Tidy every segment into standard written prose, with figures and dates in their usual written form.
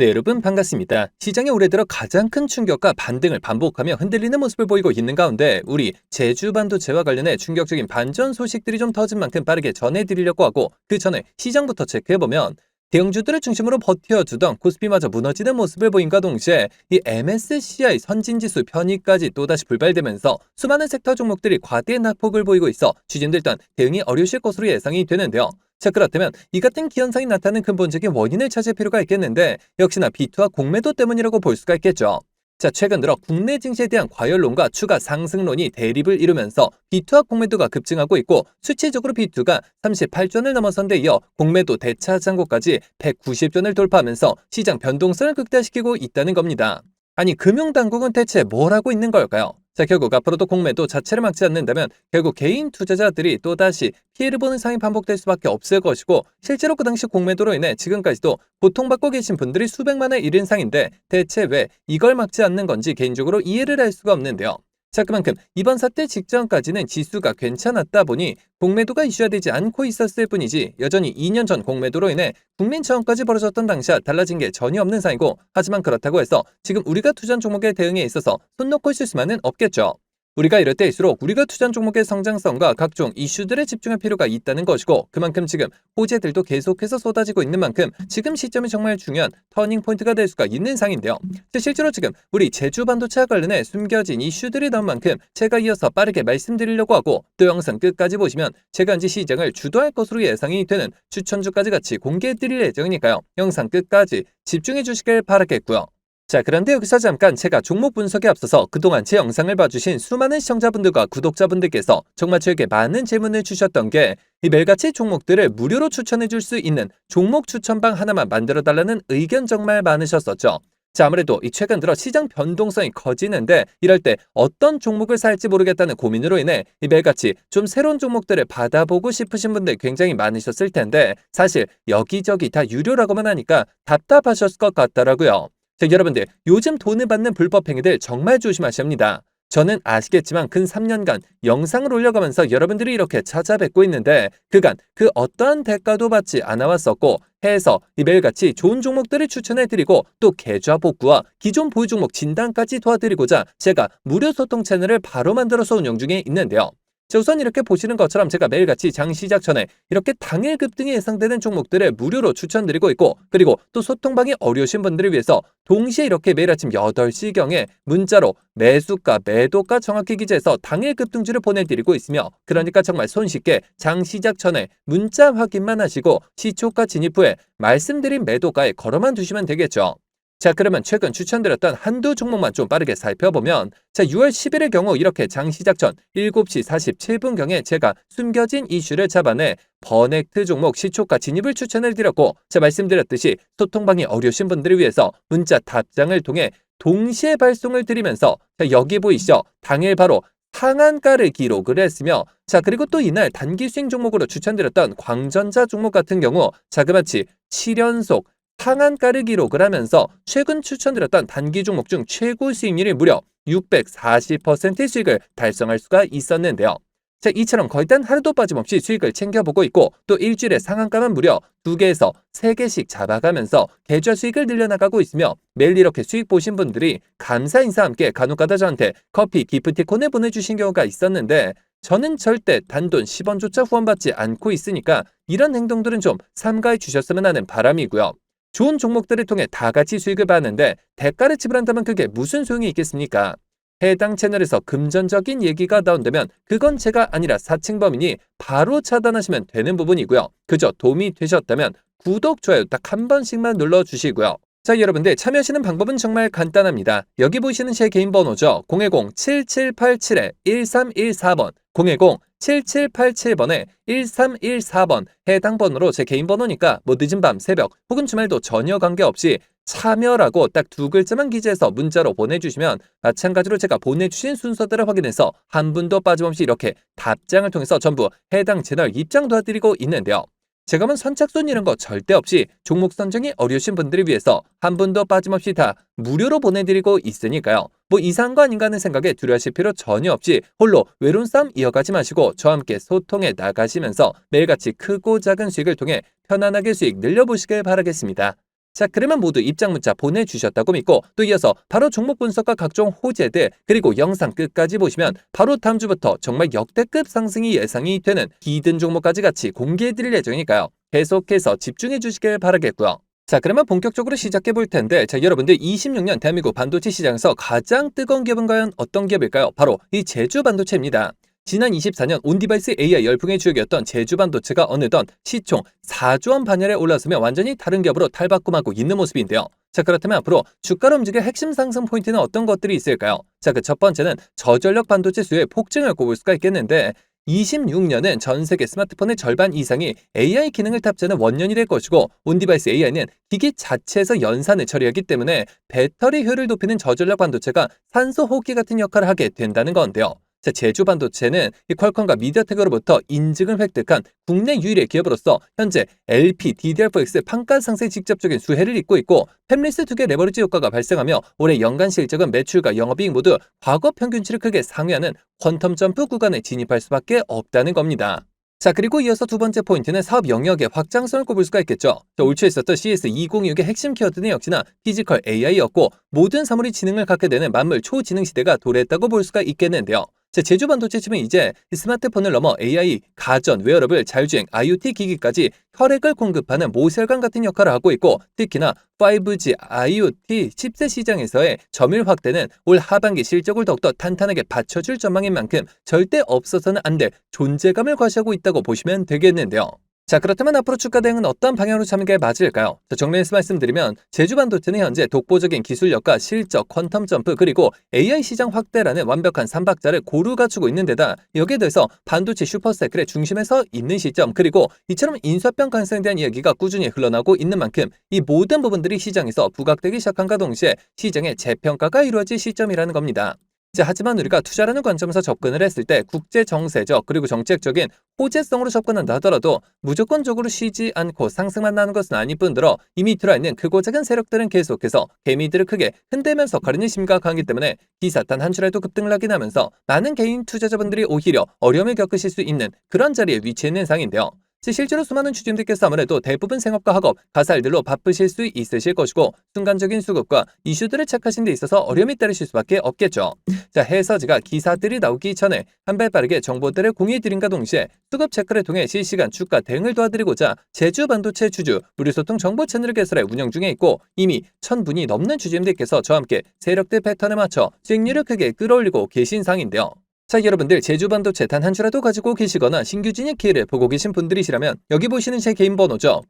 네, 여러분 반갑습니다. 시장에 올해 들어 가장 큰 충격과 반등을 반복하며 흔들리는 모습을 보이고 있는 가운데 우리 제주 반도체와 관련해 충격적인 반전 소식들이 좀 터진 만큼 빠르게 전해드리려고 하고 그 전에 시장부터 체크해보면 대형주들을 중심으로 버텨주던 코스피마저 무너지는 모습을 보인과 동시에 이 MSCI 선진지수 편입까지 또다시 불발되면서 수많은 섹터 종목들이 과대 낙폭을 보이고 있어 주진들 또한 대응이 어려우실 것으로 예상이 되는데요. 자, 그렇다면 이 같은 기현상이 나타나는 근본적인 원인을 찾을 필요가 있겠는데 역시나 비투와 공매도 때문이라고 볼 수가 있겠죠. 자, 최근 들어 국내 증시에 대한 과열론과 추가 상승론이 대립을 이루면서 비투와 공매도가 급증하고 있고 수치적으로 비투가 38전을 넘어선 데 이어 공매도 대차 잔고까지 190전을 돌파하면서 시장 변동성을 극대화시키고 있다는 겁니다. 아니, 금융당국은 대체 뭘 하고 있는 걸까요? 자, 결국 앞으로도 공매도 자체를 막지 않는다면 결국 개인 투자자들이 또다시 피해를 보는 상황이 반복될 수밖에 없을 것이고 실제로 그 당시 공매도로 인해 지금까지도 고통받고 계신 분들이 수백만에 이른 상인데 대체 왜 이걸 막지 않는 건지 개인적으로 이해를 할 수가 없는데요. 자, 그만큼 이번 사태 직전까지는 지수가 괜찮았다 보니 공매도가 이슈화되지 않고 있었을 뿐이지 여전히 2년 전 공매도로 인해 국민차원까지 벌어졌던 당시와 달라진 게 전혀 없는 상이고 하지만 그렇다고 해서 지금 우리가 투자한 종목의 대응에 있어서 손 놓고 있을 수만은 없겠죠. 우리가 이럴 때일수록 우리가 투자한 종목의 성장성과 각종 이슈들에 집중할 필요가 있다는 것이고 그만큼 지금 호재들도 계속해서 쏟아지고 있는 만큼 지금 시점이 정말 중요한 터닝포인트가 될 수가 있는 상인데요. 실제로 지금 우리 제주 반도체와 관련해 숨겨진 이슈들이 나온 만큼 제가 이어서 빠르게 말씀드리려고 하고 또 영상 끝까지 보시면 제가 현재 시장을 주도할 것으로 예상이 되는 추천주까지 같이 공개해드릴 예정이니까요. 영상 끝까지 집중해 주시길 바라겠고요. 자, 그런데 여기서 잠깐 제가 종목 분석에 앞서서 그동안 제 영상을 봐주신 수많은 시청자분들과 구독자분들께서 정말 저에게 많은 질문을 주셨던 게 이 매일같이 종목들을 무료로 추천해 줄 수 있는 종목 추천방 하나만 만들어 달라는 의견 정말 많으셨었죠. 자, 아무래도 이 최근 들어 시장 변동성이 커지는데 이럴 때 어떤 종목을 살지 모르겠다는 고민으로 인해 이 매일같이 좀 새로운 종목들을 받아보고 싶으신 분들 굉장히 많으셨을 텐데 사실 여기저기 다 유료라고만 하니까 답답하셨을 것 같더라고요. 자, 여러분들 요즘 돈을 받는 불법 행위들 정말 조심하셔야 합니다. 저는 아시겠지만 근 3년간 영상을 올려가면서 여러분들이 이렇게 찾아뵙고 있는데 그간 그 어떠한 대가도 받지 않아 왔었고 해서 이 매일같이 좋은 종목들을 추천해드리고 또 계좌 복구와 기존 보유 종목 진단까지 도와드리고자 제가 무료 소통 채널을 바로 만들어서 운영 중에 있는데요. 자, 우선 이렇게 보시는 것처럼 제가 매일같이 장 시작 전에 이렇게 당일 급등이 예상되는 종목들을 무료로 추천드리고 있고 그리고 또 소통방이 어려우신 분들을 위해서 동시에 이렇게 매일 아침 8시경에 문자로 매수가 매도가 정확히 기재해서 당일 급등주를 보내드리고 있으며 그러니까 정말 손쉽게 장 시작 전에 문자 확인만 하시고 시초가 진입 후에 말씀드린 매도가에 걸어만 두시면 되겠죠. 자, 그러면 최근 추천드렸던 한두 종목만 좀 빠르게 살펴보면 자, 6월 10일의 경우 이렇게 장 시작 전 7시 47분경에 제가 숨겨진 이슈를 잡아내 버넥트 종목 시초가 진입을 추천을 드렸고 자, 말씀드렸듯이 소통방이 어려우신 분들을 위해서 문자 답장을 통해 동시에 발송을 드리면서 자, 여기 보이시죠? 당일 바로 상한가를 기록을 했으며 자, 그리고 또 이날 단기 수익 종목으로 추천드렸던 광전자 종목 같은 경우 자그마치 7연속 상한가를 기록을 하면서 최근 추천드렸던 단기 종목 중 최고 수익률이 무려 640%의 수익을 달성할 수가 있었는데요. 자, 이처럼 거의 단 하루도 빠짐없이 수익을 챙겨보고 있고 또 일주일에 상한가만 무려 2개에서 3개씩 잡아가면서 계좌 수익을 늘려나가고 있으며 매일 이렇게 수익 보신 분들이 감사 인사와 함께 간혹가다 저한테 커피 기프티콘을 보내주신 경우가 있었는데 저는 절대 단돈 10원조차 후원받지 않고 있으니까 이런 행동들은 좀 삼가해 주셨으면 하는 바람이고요. 좋은 종목들을 통해 다 같이 수익을 받는데 대가를 지불한다면 그게 무슨 소용이 있겠습니까? 해당 채널에서 금전적인 얘기가 나온다면 그건 제가 아니라 사칭범이니 바로 차단하시면 되는 부분이고요. 그저 도움이 되셨다면 구독, 좋아요 딱 한 번씩만 눌러주시고요. 자, 여러분들 참여하시는 방법은 정말 간단합니다. 여기 보이시는 제 개인 번호죠. 010-7787-1314번 010-7787번에 1314번 해당 번호로 제 개인 번호니까 뭐 늦은 밤, 새벽 혹은 주말도 전혀 관계없이 참여라고 딱 두 글자만 기재해서 문자로 보내주시면 마찬가지로 제가 보내주신 순서대로 확인해서 한 분도 빠짐없이 이렇게 답장을 통해서 전부 해당 채널 입장 도와드리고 있는데요. 제가 선착순 이런 거 절대 없이 종목 선정이 어려우신 분들을 위해서 한 분도 빠짐없이 다 무료로 보내드리고 있으니까요. 뭐 이상한 거 아닌가 하는 생각에 두려워하실 필요 전혀 없이 홀로 외로운 싸움 이어가지 마시고 저와 함께 소통해 나가시면서 매일같이 크고 작은 수익을 통해 편안하게 수익 늘려보시길 바라겠습니다. 자, 그러면 모두 입장 문자 보내주셨다고 믿고 또 이어서 바로 종목 분석과 각종 호재들 그리고 영상 끝까지 보시면 바로 다음 주부터 정말 역대급 상승이 예상이 되는 히든 종목까지 같이 공개해드릴 예정이니까요. 계속해서 집중해 주시길 바라겠고요. 자, 그러면 본격적으로 시작해 볼 텐데, 자, 여러분들 26년 대한민국 반도체 시장에서 가장 뜨거운 기업은 과연 어떤 기업일까요? 바로 이 제주 반도체입니다. 지난 24년 온디바이스 AI 열풍의 주역이었던 제주 반도체가 어느덧 시총 4조 원 반열에 올라서며 완전히 다른 기업으로 탈바꿈하고 있는 모습인데요. 자, 그렇다면 앞으로 주가를 움직일 핵심 상승 포인트는 어떤 것들이 있을까요? 자, 그 첫 번째는 저전력 반도체 수요의 폭증을 꼽을 수가 있겠는데, 26년은 전 세계 스마트폰의 절반 이상이 AI 기능을 탑재하는 원년이 될 것이고 온디바이스 AI는 기기 자체에서 연산을 처리하기 때문에 배터리 효율을 높이는 저전력 반도체가 산소 호흡기 같은 역할을 하게 된다는 건데요. 자, 제주 반도체는 이 퀄컴과 미디어텍으로부터 인증을 획득한 국내 유일의 기업으로서 현재 LP, DDR4X 판가 상승에 직접적인 수혜를 잇고 있고 팹리스 2개 레버리지 효과가 발생하며 올해 연간 실적은 매출과 영업이익 모두 과거 평균치를 크게 상회하는 퀀텀 점프 구간에 진입할 수밖에 없다는 겁니다. 자, 그리고 이어서 두 번째 포인트는 사업 영역의 확장성을 꼽을 수가 있겠죠. 자, 올 초에 있었던 CS2026의 핵심 키워드는 역시나 피지컬 AI였고 모든 사물이 지능을 갖게 되는 만물 초지능 시대가 도래했다고 볼 수가 있겠는데요. 자, 제주 반도체집은 이제 스마트폰을 넘어 AI, 가전, 웨어러블, 자율주행, IoT 기기까지 혈액을 공급하는 모세혈관 같은 역할을 하고 있고 특히나 5G, IoT 칩셋 시장에서의 점유율 확대는 올 하반기 실적을 더욱더 탄탄하게 받쳐줄 전망인 만큼 절대 없어서는 안 될 존재감을 과시하고 있다고 보시면 되겠는데요. 자, 그렇다면 앞으로 주가 대응은 어떤 방향으로 잡는 게 맞을까요? 자, 정리해서 말씀드리면 제주 반도체는 현재 독보적인 기술력과 실적, 퀀텀 점프 그리고 AI 시장 확대라는 완벽한 삼박자를 고루 갖추고 있는 데다 여기에 대해서 반도체 슈퍼사이클의 중심에서 있는 시점 그리고 이처럼 인수합병 가능성에 대한 이야기가 꾸준히 흘러나오고 있는 만큼 이 모든 부분들이 시장에서 부각되기 시작한과 동시에 시장의 재평가가 이루어질 시점이라는 겁니다. 자, 하지만 우리가 투자라는 관점에서 접근을 했을 때 국제 정세적 그리고 정책적인 호재성으로 접근한다 하더라도 무조건적으로 쉬지 않고 상승만 나는 것은 아닐 뿐더러 이미 들어있는 크고 작은 세력들은 계속해서 개미들을 크게 흔들면서 가리는 심리가 강하기 때문에 기사 단 한 줄에도 급등을 하긴 하면서 많은 개인 투자자분들이 오히려 어려움을 겪으실 수 있는 그런 자리에 위치해 있는 상인데요. 실제로 수많은 주주님들께서 아무래도 대부분 생업과 학업, 가사일들로 바쁘실 수 있으실 것이고 순간적인 수급과 이슈들을 체크하신 데 있어서 어려움이 따르실 수밖에 없겠죠. 자, 해서 제가 기사들이 나오기 전에 한 발 빠르게 정보들을 공유해드린과 동시에 수급 체크를 통해 실시간 주가 대응을 도와드리고자 제주 반도체 주주 무료소통 정보 채널을 개설해 운영 중에 있고 이미 1000분이 넘는 주주님들께서 저와 함께 세력들 패턴에 맞춰 수익률을 크게 끌어올리고 계신 상인데요. 자, 여러분들 제주 반도체 단 한 주라도 가지고 계시거나 신규 진입 기회를 보고 계신 분들이시라면 여기 보시는 제 개인 번호죠.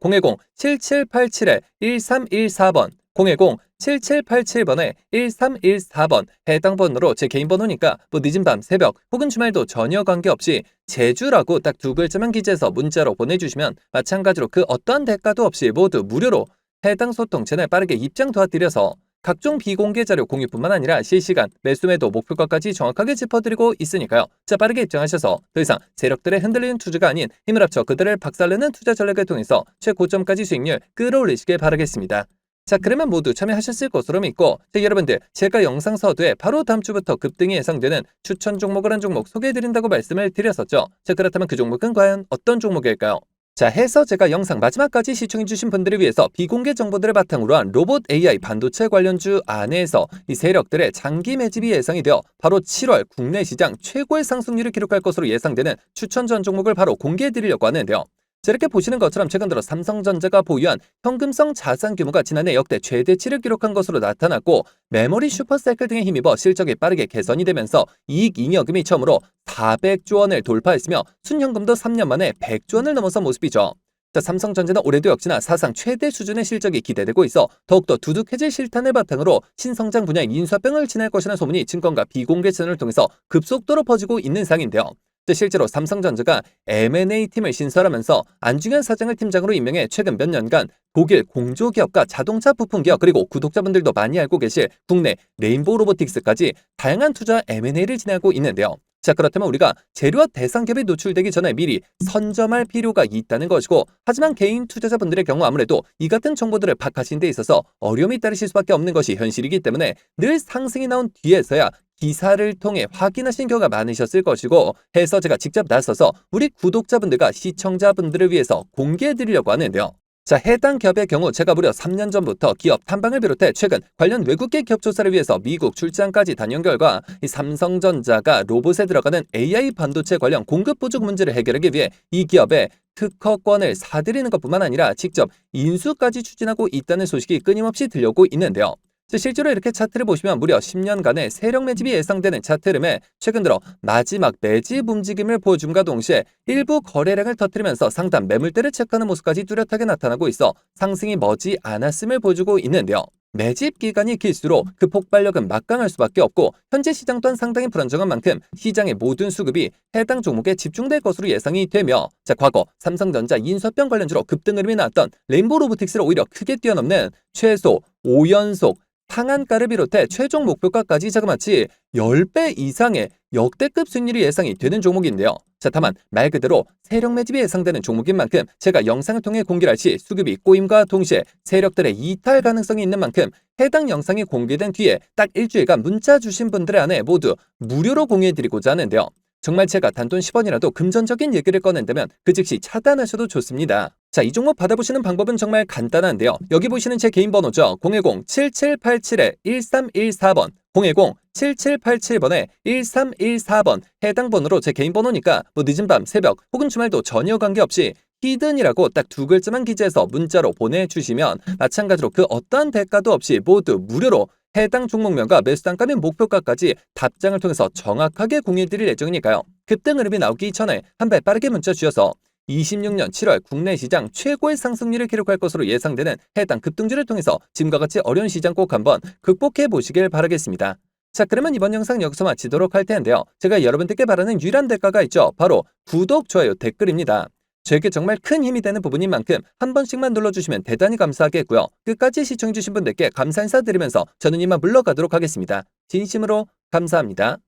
010-7787-1314번 010-7787번에 1314번 해당 번호로 제 개인 번호니까 뭐 늦은 밤, 새벽 혹은 주말도 전혀 관계없이 제주라고 딱 두 글자만 기재해서 문자로 보내주시면 마찬가지로 그 어떠한 대가도 없이 모두 무료로 해당 소통 채널 빠르게 입장 도와드려서 각종 비공개 자료 공유뿐만 아니라 실시간 매수매도 목표가까지 정확하게 짚어드리고 있으니까요. 자, 빠르게 입장하셔서 더 이상 세력들의 흔들리는 투자가 아닌 힘을 합쳐 그들을 박살내는 투자 전략을 통해서 최고점까지 수익률 끌어올리시길 바라겠습니다. 자, 그러면 모두 참여하셨을 것으로 믿고 자, 여러분들 제가 영상 서두에 바로 다음 주부터 급등이 예상되는 추천 종목을 한 종목 소개해드린다고 말씀을 드렸었죠. 자, 그렇다면 그 종목은 과연 어떤 종목일까요? 자, 해서 제가 영상 마지막까지 시청해주신 분들을 위해서 비공개 정보들을 바탕으로 한 로봇 AI 반도체 관련주 안에서 이 세력들의 장기 매집이 예상이 되어 바로 7월 국내 시장 최고의 상승률을 기록할 것으로 예상되는 추천 전 종목을 바로 공개해드리려고 하는데요. 자, 이렇게 보시는 것처럼 최근 들어 삼성전자가 보유한 현금성 자산 규모가 지난해 역대 최대치를 기록한 것으로 나타났고 메모리 슈퍼사이클 등에 힘입어 실적이 빠르게 개선이 되면서 이익 잉여금이 처음으로 400조 원을 돌파했으며 순현금도 3년 만에 100조 원을 넘어선 모습이죠. 자, 삼성전자는 올해도 역시나 사상 최대 수준의 실적이 기대되고 있어 더욱더 두둑해질 실탄을 바탕으로 신성장 분야의 인수합병을 진행할 것이라는 소문이 증권가 비공개 채널을 통해서 급속도로 퍼지고 있는 상인데요. 실제로 삼성전자가 M&A 팀을 신설하면서 안중현 사장을 팀장으로 임명해 최근 몇 년간 독일 공조기업과 자동차 부품기업 그리고 구독자분들도 많이 알고 계실 국내 레인보우 로보틱스까지 다양한 투자 M&A를 진행하고 있는데요. 자, 그렇다면 우리가 재료와 대상 기업에 노출되기 전에 미리 선점할 필요가 있다는 것이고 하지만 개인 투자자분들의 경우 아무래도 이 같은 정보들을 파악하신 데 있어서 어려움이 따르실 수밖에 없는 것이 현실이기 때문에 늘 상승이 나온 뒤에서야 기사를 통해 확인하신 경우가 많으셨을 것이고 해서 제가 직접 나서서 우리 구독자분들과 시청자분들을 위해서 공개해드리려고 하는데요. 자, 해당 기업의 경우 제가 무려 3년 전부터 기업 탐방을 비롯해 최근 관련 외국계 기업 조사를 위해서 미국 출장까지 다녀온 결과 이 삼성전자가 로봇에 들어가는 AI 반도체 관련 공급 부족 문제를 해결하기 위해 이 기업에 특허권을 사들이는 것뿐만 아니라 직접 인수까지 추진하고 있다는 소식이 끊임없이 들려오고 있는데요. 자, 실제로 이렇게 차트를 보시면 무려 10년간의 세력 매집이 예상되는 차트 흐름에 최근 들어 마지막 매집 움직임을 보여줌과 동시에 일부 거래량을 터뜨리면서 상단 매물대를 체크하는 모습까지 뚜렷하게 나타나고 있어 상승이 머지 않았음을 보여주고 있는데요. 매집 기간이 길수록 그 폭발력은 막강할 수밖에 없고 현재 시장 또한 상당히 불안정한 만큼 시장의 모든 수급이 해당 종목에 집중될 것으로 예상이 되며 자, 과거 삼성전자 인수합병 관련주로 급등 흐름이 나왔던 레인보우 로보틱스를 오히려 크게 뛰어넘는 최소 5연속 상한가를 비롯해 최종 목표가까지 자그마치 10배 이상의 역대급 수익률이 예상이 되는 종목인데요. 자, 다만 말 그대로 세력 매집이 예상되는 종목인 만큼 제가 영상을 통해 공개를 할 시 수급이 꼬임과 동시에 세력들의 이탈 가능성이 있는 만큼 해당 영상이 공개된 뒤에 딱 일주일간 문자 주신 분들의 안에 모두 무료로 공유해드리고자 하는데요. 정말 제가 단돈 10원이라도 금전적인 얘기를 꺼낸다면 그 즉시 차단하셔도 좋습니다. 자, 이 종목 받아보시는 방법은 정말 간단한데요. 여기 보시는 제 개인 번호죠. 010-7787-1314번 010-7787번에 1314번 해당 번호로 제 개인 번호니까 뭐 늦은 밤, 새벽 혹은 주말도 전혀 관계없이 히든이라고 딱 두 글자만 기재해서 문자로 보내주시면 마찬가지로 그 어떠한 대가도 없이 모두 무료로 해당 종목명과 매수단가 및 목표가까지 답장을 통해서 정확하게 공유해드릴 예정이니까요. 급등 흐름이 나오기 전에 한 발 빠르게 문자 주셔서 26년 7월 국내 시장 최고의 상승률을 기록할 것으로 예상되는 해당 급등주를 통해서 지금과 같이 어려운 시장 꼭 한번 극복해 보시길 바라겠습니다. 자, 그러면 이번 영상 여기서 마치도록 할 텐데요. 제가 여러분들께 바라는 유일한 대가가 있죠. 바로 구독, 좋아요, 댓글입니다. 저에게 정말 큰 힘이 되는 부분인 만큼 한 번씩만 눌러주시면 대단히 감사하겠고요. 끝까지 시청해주신 분들께 감사 인사드리면서 저는 이만 물러가도록 하겠습니다. 진심으로 감사합니다.